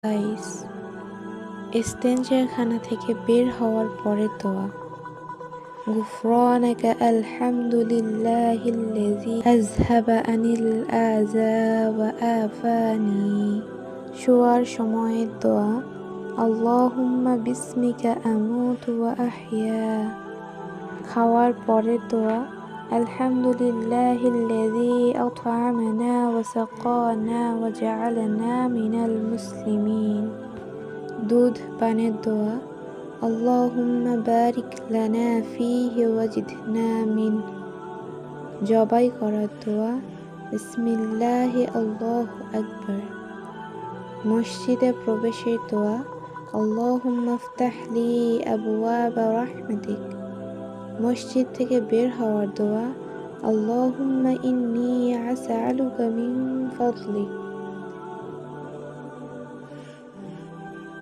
Guys, ইস্তেঞ্জারখানা থেকে বের হওয়ার পরের দোয়া। গুফরানাকা আলহামদুলিল্লাহিল্লাযী আযহাবা আনিল আযা ওয়া আফানি। শোয়ার সময়ের দোয়া। আল্লাহুম্মা বিসমিকা আমুতু ওয়া আহইয়া। খাওয়ার পরের দোয়া। আলহামদুলিল্লাহিল্লাযী আত'আমানা ওয়া সাকানা ওয়া জা'আলানা মিনাল মুসলিমিন। দুধ পানের দোয়া। আল্লাহুম্মা বারিক লানা ফীহি ওয়াজিদনা মিন। জবাই করার দোয়া। বিসমিল্লাহি আল্লাহু আকবার। মসজিদে প্রবেশের দোয়া। আল্লাহুম্মা ইফতাহ লি আবওয়াবা রাহমাতিক। মসজিদ থেকে বের হওয়ার দোয়া। আল্লাহুম্মা ইন্নী আসআলুকা মিন ফাদলিক।